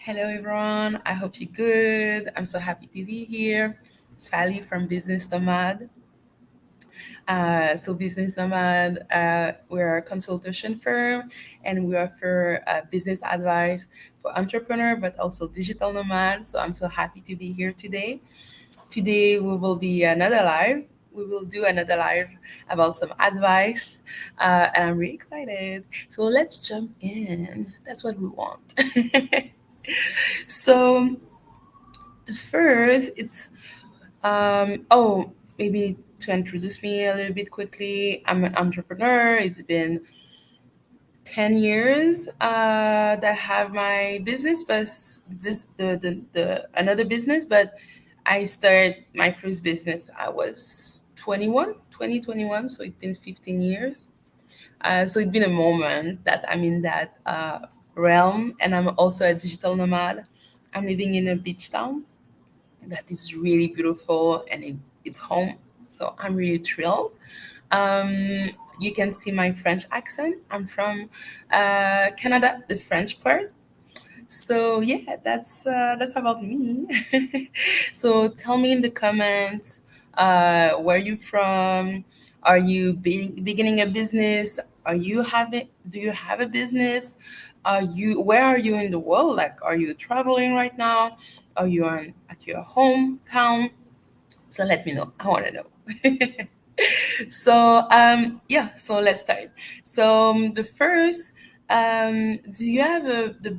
Hello, everyone. I hope you're good. I'm so happy to be here. Fally from Business Nomad. Business Nomad, we're a consultation firm and we offer business advice for entrepreneur, but also digital nomad. So I'm so happy to be here today. Today we will be another live. We will do another live about some advice, and I'm really excited. So let's jump in. That's what we want. So the first is maybe to introduce me a little bit quickly. I'm an entrepreneur. It's been 10 years that I have my business, but this the another business. But I started my first business. I was 2021. So it's been 15 years. So it's been a moment that I'm in that realm, and I'm also a digital nomad. I'm living in a beach town that is really beautiful and it's home. So I'm really thrilled. Um, you can see my French accent. I'm from Canada, the French part. So yeah, that's about me. So tell me in the comments, where you from? Are you beginning a business? Are you having? Do you have a business? Are you? Where are you in the world? Like, are you traveling right now? Are you at your hometown? So let me know. I want to know. So let's start. The first, do you have the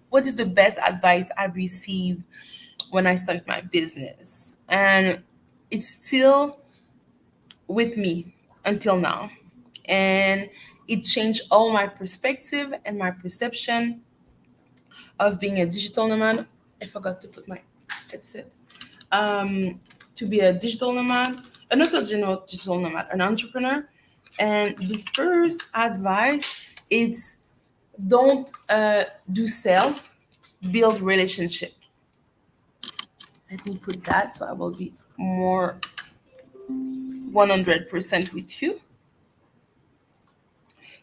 what is the best advice I received when I started my business? And it's still with me until now. And it changed all my perspective and my perception of being a digital nomad. I forgot to put my headset. um, to be a digital nomad, not a general digital nomad, an entrepreneur. And the first advice is don't do sales, build relationship. Let me put that so I will be more 100% with you.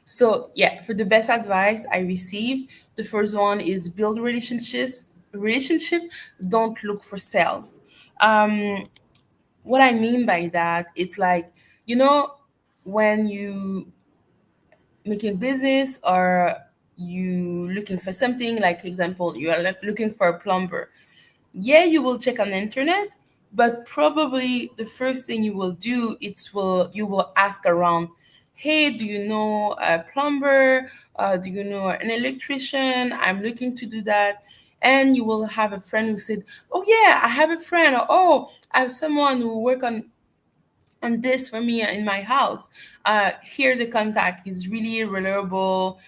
So yeah, for the best advice I received, the first one is build relationships. Relationship, don't look for sales. Um, what I mean by that, it's like, you know, when you making business or you looking for something, like for example, you are looking for a plumber. Yeah, you will check on the internet, but probably the first thing you will do, you will ask around. Hey, do you know a plumber? Do you know an electrician? I'm looking to do that. And you will have a friend who said, oh yeah, I have a friend. Or, oh, I have someone who work on this for me in my house. Here, the contact is really reliable.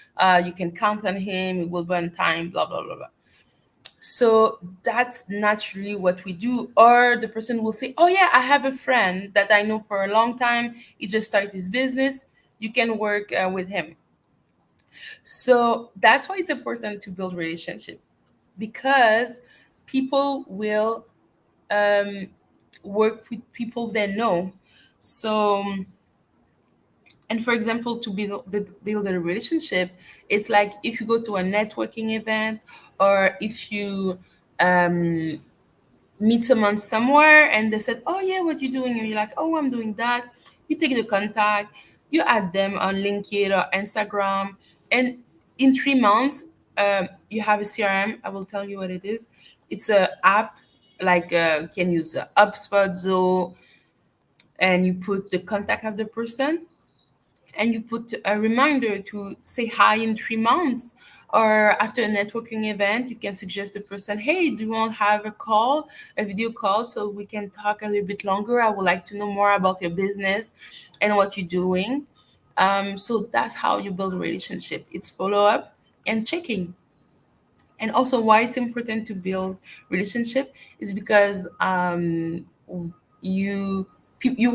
You can count on him. It will be on time. Blah blah blah blah. So that's naturally what we do. Or the person will say, "Oh yeah, I have a friend that I know for a long time. He just started his business. You can work with him." So that's why it's important to build relationship, because people will um, work with people they know. So and for example, to build a relationship, it's like if you go to a networking event, or if you um, meet someone somewhere and they said, oh yeah, what you doing? And you're like, oh, I'm doing that. You take the contact, you add them on LinkedIn or Instagram, and in 3 months, you have a CRM. I will tell you what it is. It's a app, like you can use HubSpot, Zoho, and you put the contact of the person, and you put a reminder to say hi in 3 months. Or after a networking event, you can suggest the person, hey, do you want to have a video call, so we can talk a little bit longer? I would like to know more about your business and what you're doing. So that's how you build a relationship. It's follow up and checking. And also, why it's important to build relationship is because you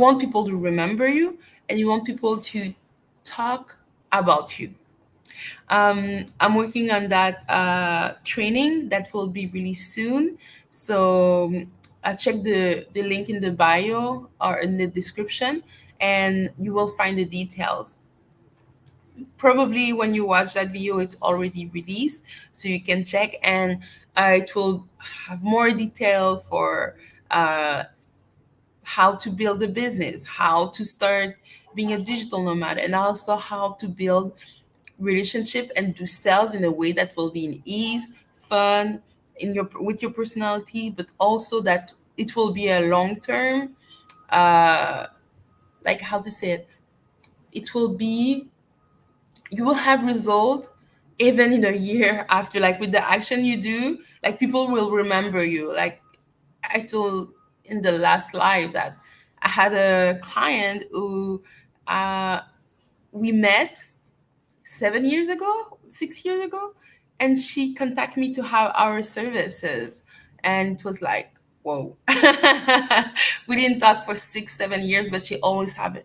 want people to remember you, and you want people to talk about you. I'm working on that training that will be released soon. So check the link in the bio or in the description, and you will find the details. Probably when you watch that video, it's already released, so you can check, and it will have more detail for uh, how to build a business, how to start being a digital nomad, and also how to build relationship and do sales in a way that will be in ease, fun, in your with your personality, but also that it will be a long term, uh, like how to say it. It will be, you will have result even in a year after, like with the action you do, like people will remember you. Like I told in the last live that I had a client who uh, we met 7 years ago, 6 years ago, and she contacted me to have our services, and it was like, whoa. We didn't talk for 6 7 years, but she always had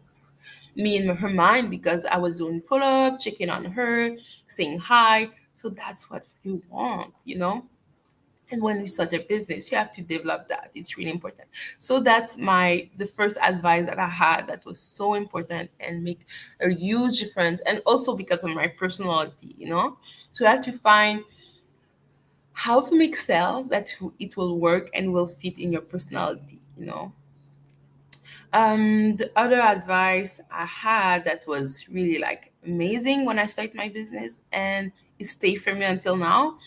me in her mind because I was doing follow up, checking on her, saying hi. So that's what you want, you know? And when you start a business, you have to develop that. It's really important. So that's the first advice that I had that was so important and make a huge difference. And also because of my personality, you know? So you have to find how to make sales that it will work and will fit in your personality, you know? The other advice I had that was really like amazing when I started my business, and it stayed for me until now.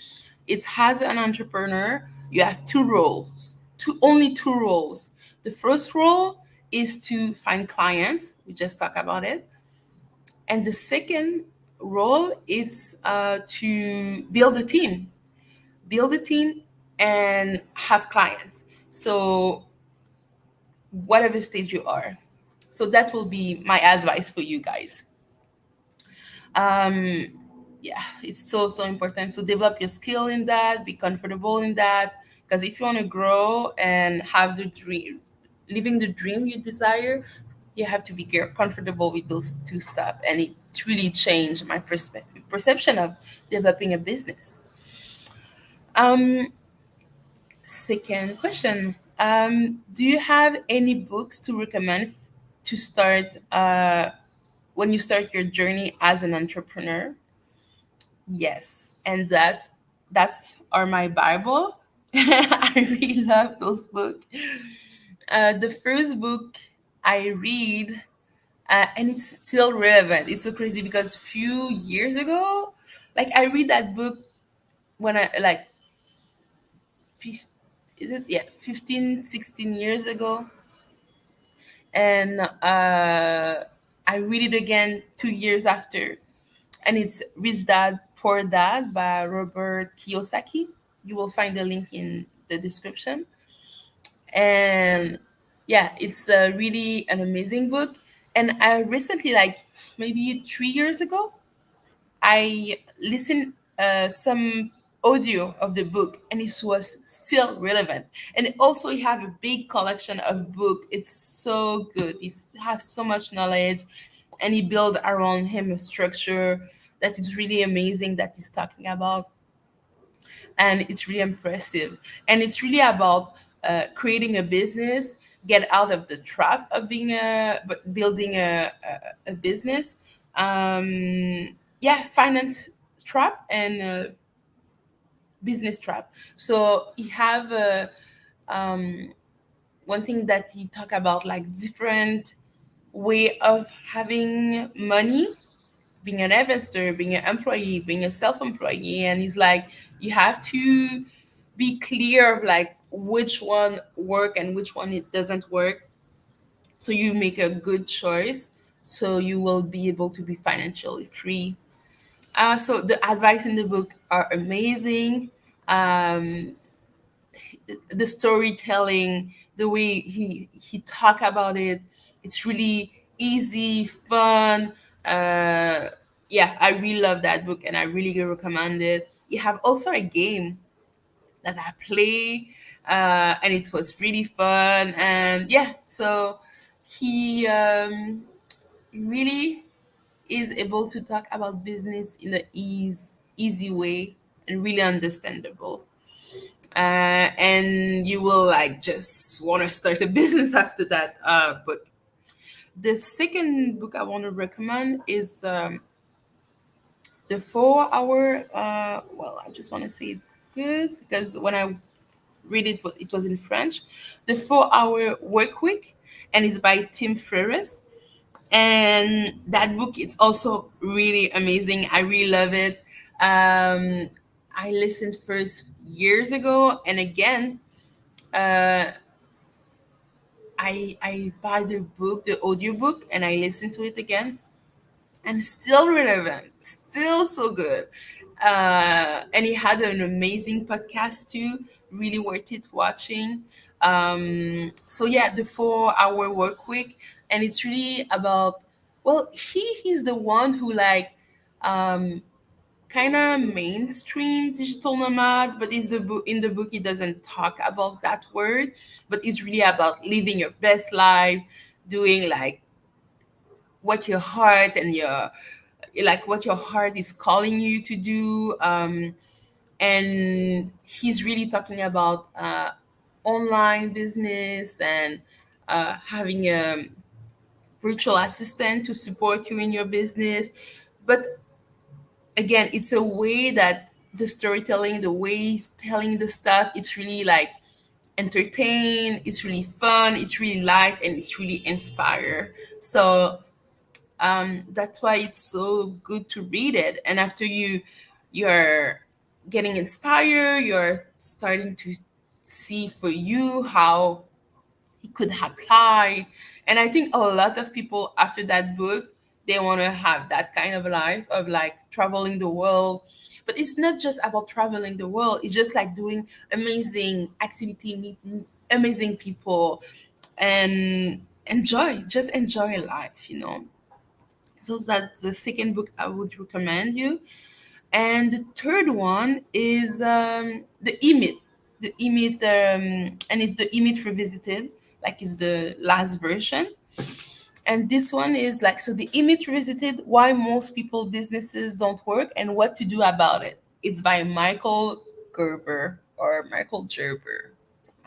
It's, as an entrepreneur, you have two roles, only two roles. The first role is to find clients. We just talked about it. And the second role is to build a team and have clients. So whatever stage you are. So that will be my advice for you guys. um yeah, it's so important to develop your skill in that, be comfortable in that, because if you want to grow and have the dream, living the dream you desire, you have to be comfortable with those two stuff, and it really changed my perception of developing a business. um Second question, do you have any books to recommend to start when you start your journey as an entrepreneur? Yes, and that's are my Bible. I really love those books. The first book I read, and it's still relevant. It's so crazy because few years ago, like I read that book when I like, is it, yeah, 15, 16 years ago, and I read it again 2 years after, and it's Rich Dad Poor Dad by Robert Kiyosaki. You will find the link in the description. And yeah, it's really an amazing book. And I recently, like maybe 3 years ago, I listened some audio of the book, and it was still relevant. And also, you have a big collection of book. It's so good. It has so much knowledge, and he built around him a structure that is really amazing that he's talking about, and it's really impressive. And it's really about creating a business, get out of the trap of being but building a business. Yeah, finance trap and business trap. So he have um, one thing that he talk about, like different way of having money, being an investor, being an employee, being a self-employee. And he's like, you have to be clear of like which one work and which one it doesn't work, so you make a good choice, so you will be able to be financially free. So the advice in the book are amazing. um, the storytelling, the way he talk about it, it's really easy, fun. uh yeah, I really love that book, and I really recommend it. You have also a game that I play, and it was really fun. And yeah, so he really is able to talk about business in a easy way and really understandable. And you will like just want to start a business after that book. The second book I want to recommend is The 4 hour, well, I just want to say it good because when I read it, it was in French. The 4 hour work week, and it's by Tim Ferriss. And that book is also really amazing. I really love it. I listened first years ago, and again, uh, I buy the book, the audiobook, and I listen to it again, and still relevant, still so good. And he had an amazing podcast too, really worth it watching. So yeah, the 4 hour work week, and it's really about, well, he's the one who like um kind of mainstream digital nomad, but is the book in the book he doesn't talk about that word, but it's really about living your best life, doing like what your heart and your like what your heart is calling you to do. And he's really talking about online business and having a virtual assistant to support you in your business. But again, it's a way that the storytelling, the way he's telling the stuff, it's really like entertain, it's really fun, it's really light, and it's really inspire. So that's why it's so good to read it. And after you're getting inspired, you're starting to see for you how he could apply. And I think a lot of people after that book, they want to have that kind of life of like traveling the world. But it's not just about traveling the world, it's just like doing amazing activity, meeting amazing people, and just enjoy life, so that's the second book I would recommend you. And the third one is the Emit. The Emit, and it's the Emit Revisited, like it's the last version. And this one is like, so the Emit Revisited, Why Most People Businesses Don't Work and What to Do About It. It's by Michael Gerber or Michael Gerber.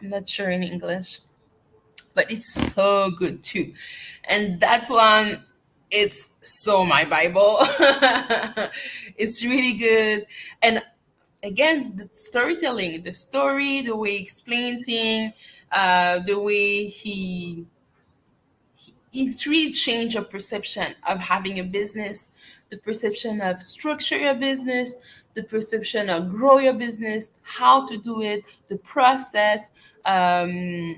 I'm not sure in English, but it's so good too. And that one is so my Bible. It's really good. And again, the storytelling, the story, the way he explained things, the way it really changed your perception of having a business, the perception of structure your business, the perception of grow your business, how to do it, the process. Uh,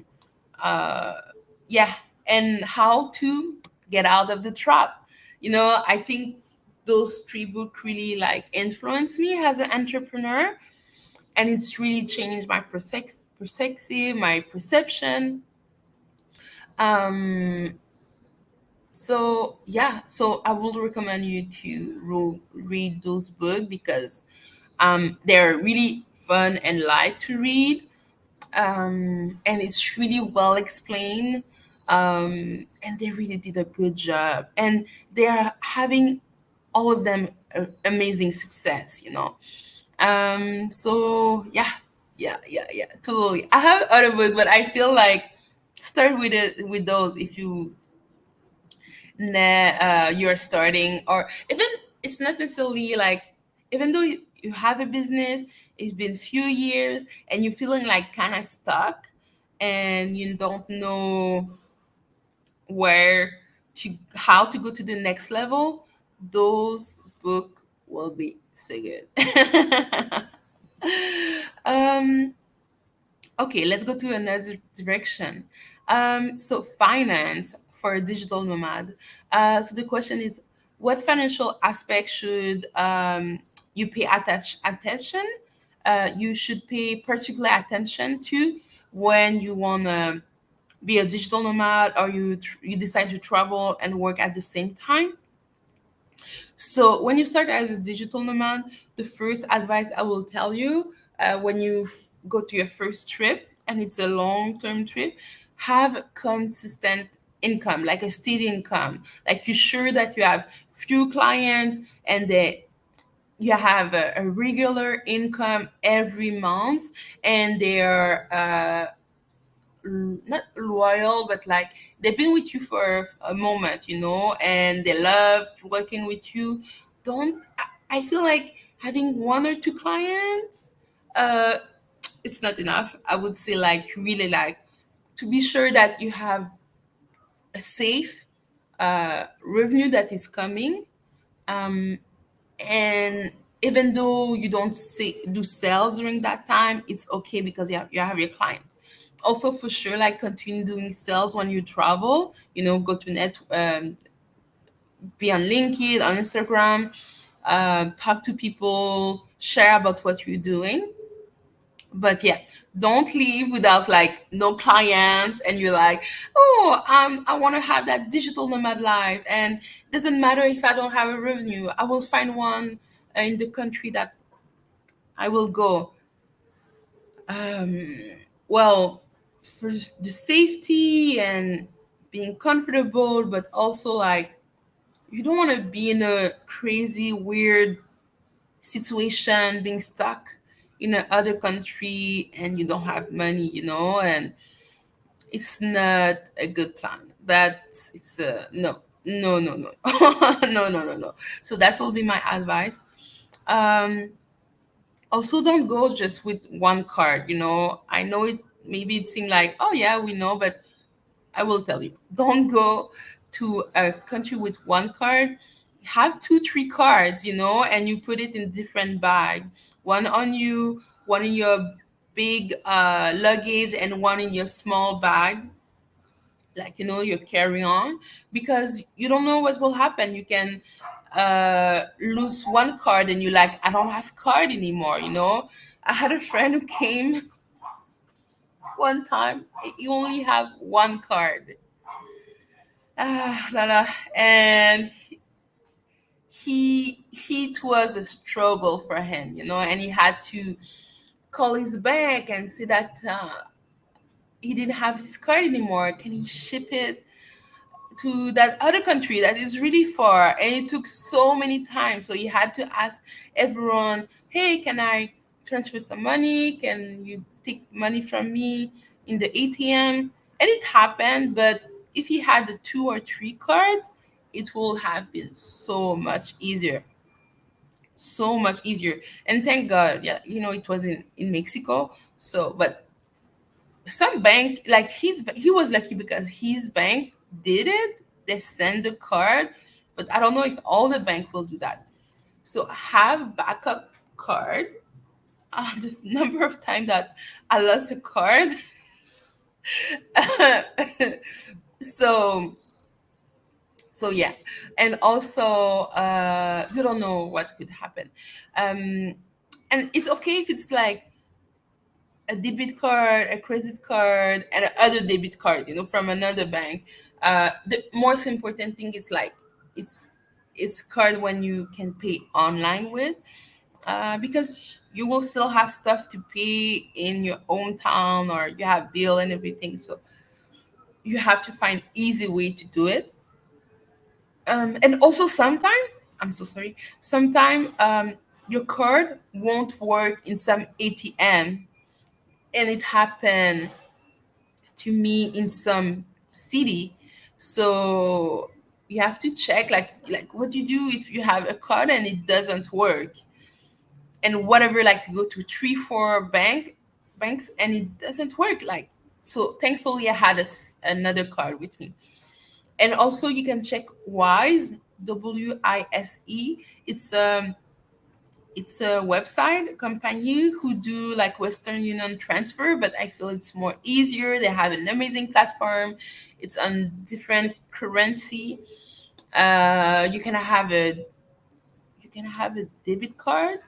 yeah, and how to get out of the trap. I think those three books really like influenced me as an entrepreneur, and it's really changed my perspective, my perception. um so I would recommend you to read those books because they're really fun and light to read, and it's really well explained, and they really did a good job, and they are having all of them amazing success. So yeah, totally. I have other books, but I feel like start with it with those if you're starting, or even it's not necessarily like, even though you have a business, it's been few years and you're feeling like kind of stuck and you don't know where to how to go to the next level, those book will be so good. um Okay, let's go to another direction. So finance for a digital nomad. So the question is, what financial aspect should you pay attention? You should pay particular attention to when you want to be a digital nomad, or you decide to travel and work at the same time. So when you start as a digital nomad, the first advice I will tell you, when you go to your first trip and it's a long-term trip, have consistent income, like a steady income. Like you're sure that you have few clients and that you have a regular income every month, and they're not loyal, but like they've been with you for a moment, and they love working with you. Don't. I feel like having one or two clients, uh, it's not enough. I would say like really like to be sure that you have a safe revenue that is coming. Um, and even though you don't do sales during that time, it's okay because you have your clients. Also, for sure, like continue doing sales when you travel. Go to be on LinkedIn, on Instagram, talk to people, share about what you're doing. But yeah, don't leave without like no clients and you're like, oh, I want to have that digital nomad life, and it doesn't matter if I don't have a revenue, I will find one in the country that I will go. um well, for the safety and being comfortable, but also like you don't want to be in a crazy weird situation, being stuck in another country and you don't have money, and it's not a good plan. It's a no, no, no, no, no, no, no, no. So that will be my advice. Um, Also, don't go just with one card. I know it seemed like, oh yeah, we know, but I will tell you, don't go to a country with one card. Have two, three cards, and you put it in different bag. One on you, one in your big luggage, and one in your small bag, like your carry on, because you don't know what will happen. You can lose one card, and you like, I don't have card anymore. I had a friend who came one time. He only had one card. La, la. And it was a struggle for him, and he had to call his bank and say that he didn't have his card anymore. Can he ship it to that other country that is really far? And it took so many times, so he had to ask everyone, hey, can I transfer some money? Can you take money from me in the ATM? And it happened, but if he had the two or three cards, it will have been so much easier, so much easier. And thank God, yeah, it was in Mexico. So, but some bank, like he was lucky because his bank did it. They send the card, but I don't know if all the bank will do that. So have backup card. The number of time that I lost a card. so so yeah. And also you don't know what could happen. um and it's okay if it's like a debit card, a credit card, and another debit card, from another bank. The most important thing is like it's it's card when you can pay online with, because you will still have stuff to pay in your own town, or you have bill and everything. So you have to find easy way to do it. And also sometime, I'm so sorry, sometime your card won't work in some ATM, and it happened to me in some city. So you have to check like what do you do if you have a card and it doesn't work, and whatever, like you go to 3 4 banks and it doesn't work. Like, so thankfully I had another card with me. And also you can check Wise, WISE. It's a website company who do like Western Union transfer, but I feel it's more easier. They have an amazing platform. It's on different currency. You can have a debit card.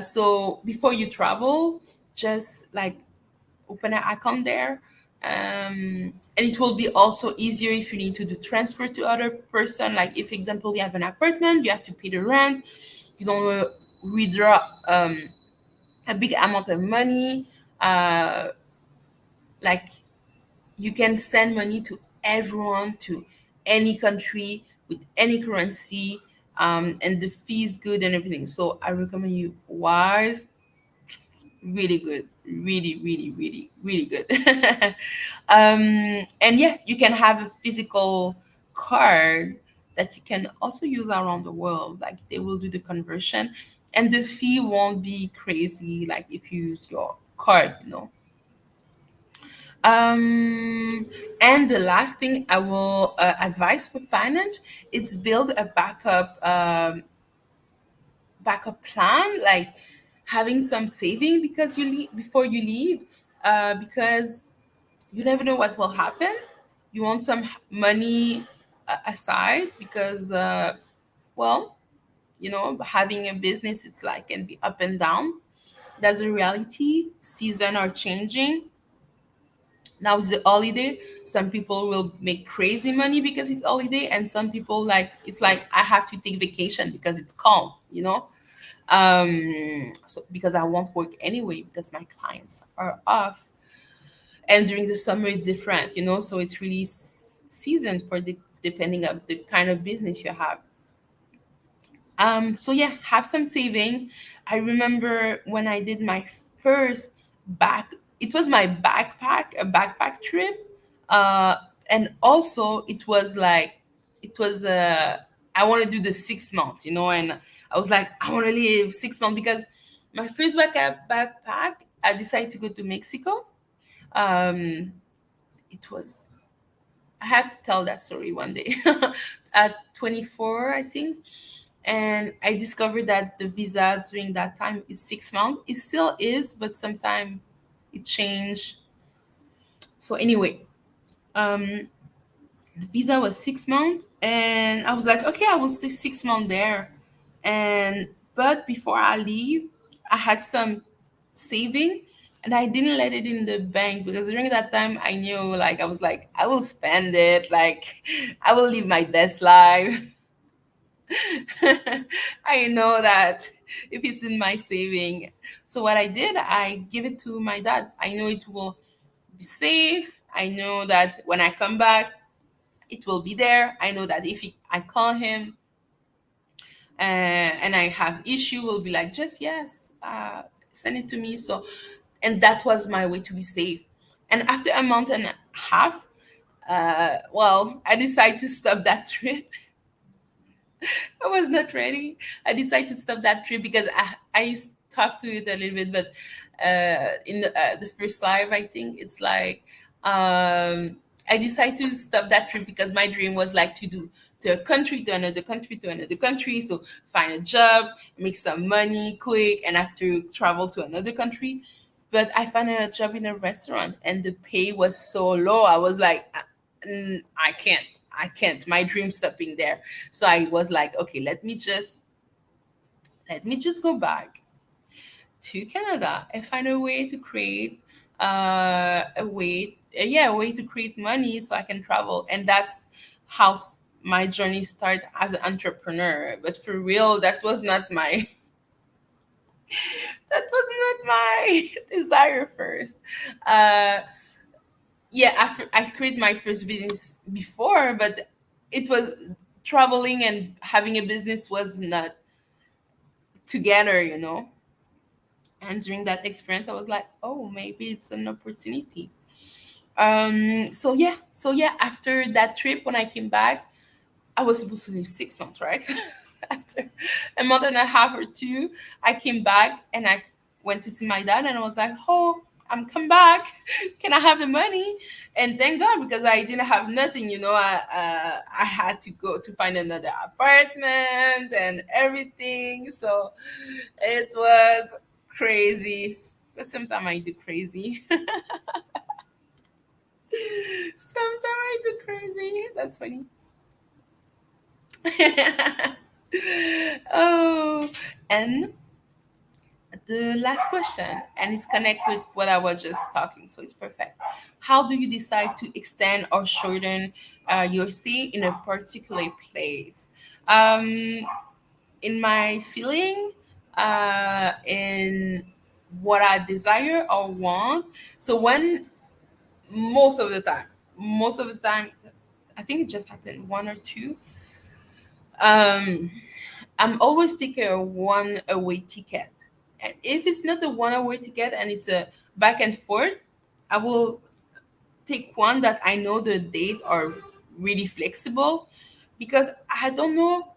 So before you travel, just like open an account there. And it will be also easier if you need to do transfer to other person. Like if, example, you have an apartment, you have to pay the rent. You don't withdraw a big amount of money. Uh, like you can send money to everyone, to any country with any currency, and the fee is good and everything. So I recommend you Wise. Really good, really, really, really, really good. And yeah, you can have a physical card that you can also use around the world. Like they will do the conversion, and the fee won't be crazy like if you use your card, you know. Um, and the last thing I will advise for finance is build a backup plan, like having some saving because you leave before you leave, because you never know what will happen. You want some money aside because, well, you know, having a business, it's like can be up and down. That's a reality. Season are changing. Now is the holiday. Some people will make crazy money because it's holiday, and some people like it's like I have to take vacation because it's calm, you know. So because I won't work anyway because my clients are off, and during the summer it's different, you know. So it's really season for the depending of the kind of business you have. So yeah, have some saving. I remember when I did my first back, it was my a backpack trip. Uh, and also it was like, it was, I want to do the 6 months, you know, and I was like, I want to live 6 months because my first backpack, I decided to go to Mexico. Um, it was, I have to tell that story one day. At 24, I think, and I discovered that the visa during that time is 6 months. It still is, but sometimes it changed. So anyway, um, the visa was 6 months, and I was like, okay, I will stay 6 months there. And but before I leave, I had some saving, and I didn't let it in the bank because during that time I knew, like, I was like, I will spend it, like I will live my best life. I know that if it's in my saving. So what I did, I give it to my dad. I know it will be safe. I know that when I come back, it will be there. I know that if I call him and I have issue, will be like, just yes, send it to me. So, and that was my way to be safe. And after a month and a half, well, I decided to stop that trip. I was not ready. I decided to stop that trip because I talked to it a little bit, but in the first live, I think it's like, I decided to stop that trip because my dream was like to do to a country, to another country, to another country. So find a job, make some money quick, and after travel to another country. But I found a job in a restaurant, and the pay was so low. I was like, I can't. My dream stopping there. So I was like, okay, let me just go back to Canada and find a way to create a way to create money so I can travel. And that's how my journey started as an entrepreneur. But for real, that was not my that was not my desire first. Uh, yeah, I created my first business before, but it was traveling and having a business was not together, you know. And during that experience, I was like, oh, maybe it's an opportunity. So yeah, after that trip, when I came back, I was supposed to live 6 months, right? After a month and a half or two, I came back and I went to see my dad, and I was like, oh, I'm come back. Can I have the money? And thank God, because I didn't have nothing, you know. I had to go to find another apartment and everything. So it was crazy. But sometimes I do crazy. Sometimes I do crazy. That's funny. Oh, and the last question, and it's connect with what I was just talking, so it's perfect. How do you decide to extend or shorten your stay in a particular place? Um, in my feeling, in what I desire or want. So when most of the time, I think it just happened one or two. Um, I'm always taking a one away ticket. And if it's not a one away ticket and it's a back and forth, I will take one that I know the date are really flexible. because I don't know,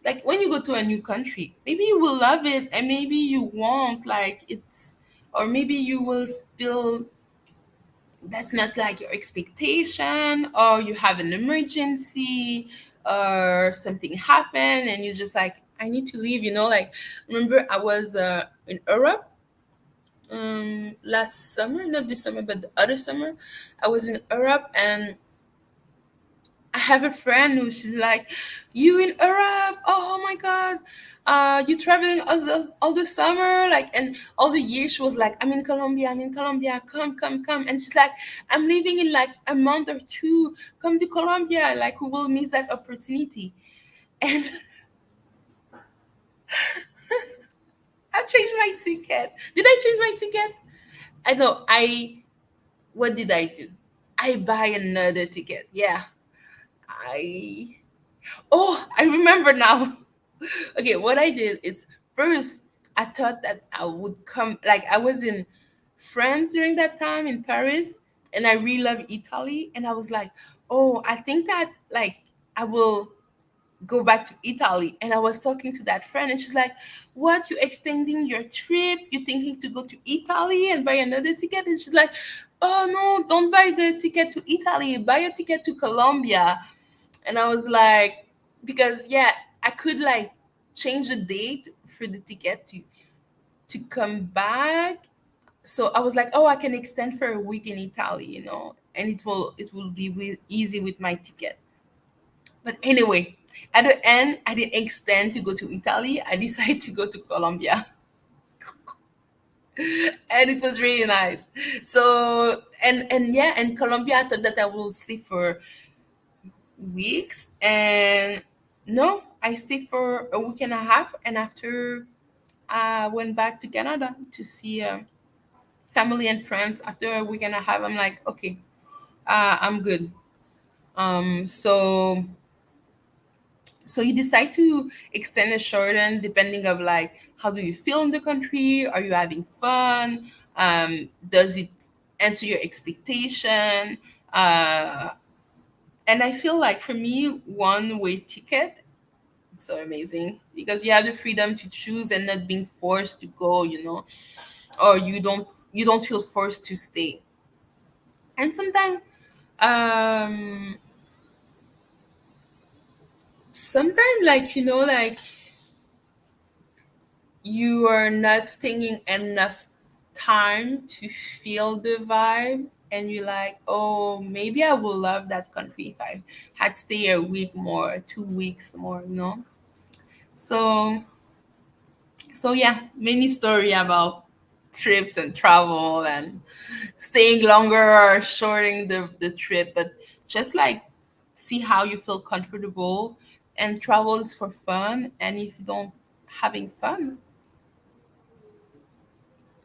like when you go to a new country, maybe you will love it and maybe you won't, like it's, or maybe you will feel that's not like your expectation, or you have an emergency, or something happened and you just like, I need to leave, like, remember I was in Europe last summer, not this summer but the other summer. I was in Europe and I have a friend who she's like, "You in Europe? Oh my God, you traveling all the summer, like, and all the year." She was like, "I'm in Colombia. I'm in Colombia. Come, come, come." And she's like, "I'm leaving in like a month or two. Come to Colombia. Like, we will miss that opportunity." And I changed my ticket. Did I change my ticket? I know. What did I do? I buy another ticket. Yeah, I. Oh, I remember now. Okay, what I did is, first I thought that I would come, like I was in France during that time in Paris, and I really love Italy, and I was like, oh, I think that like I will go back to Italy. And I was talking to that friend and she's like, what, you extending your trip? You thinking to go to Italy and buy another ticket? And she's like, oh no, don't buy the ticket to Italy, buy a ticket to Colombia. And I was like, because yeah, I could like change the date for the ticket to come back. So I was like, oh, I can extend for a week in Italy, and it will be easy with my ticket. But anyway, at the end, I didn't extend to go to Italy. I decided to go to Colombia, and it was really nice. So and yeah, and Colombia, I thought that I will stay for weeks, and no, I stayed for a week and a half, and after I went back to Canada to see family and friends. After a week and a half, I'm like, okay, I'm good. So you decide to extend a shorten depending of like how do you feel in the country? Are you having fun? Does it answer your expectation? Uh, and I feel like for me, one way ticket, it's so amazing because you have the freedom to choose and not being forced to go, or you don't feel forced to stay. And um sometimes like like you are not taking enough time to feel the vibe, and you're like, oh, maybe I will love that country if I had stay a week more, 2 weeks more, so yeah, many story about trips and travel and staying longer or shortening the trip, but just like see how you feel comfortable. And travel is for fun, and if you don't having fun,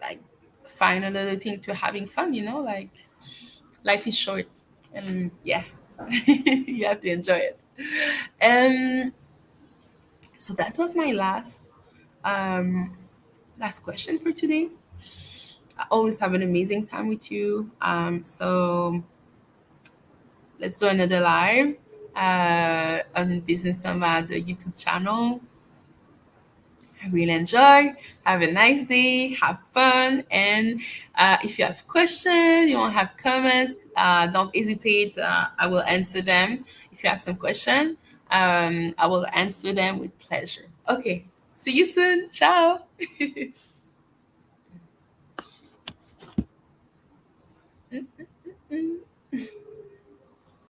like find another thing to having fun, like life is short, and yeah, you have to enjoy it. And so that was my um last question for today. I always have an amazing time with you. So let's do another live on Business Nomad YouTube channel. I really enjoy. Have a nice day. Have fun. And if you have questions, you want to have comments, don't hesitate. I will answer them. If you have some questions, I will answer them with pleasure. Okay. See you soon. Ciao.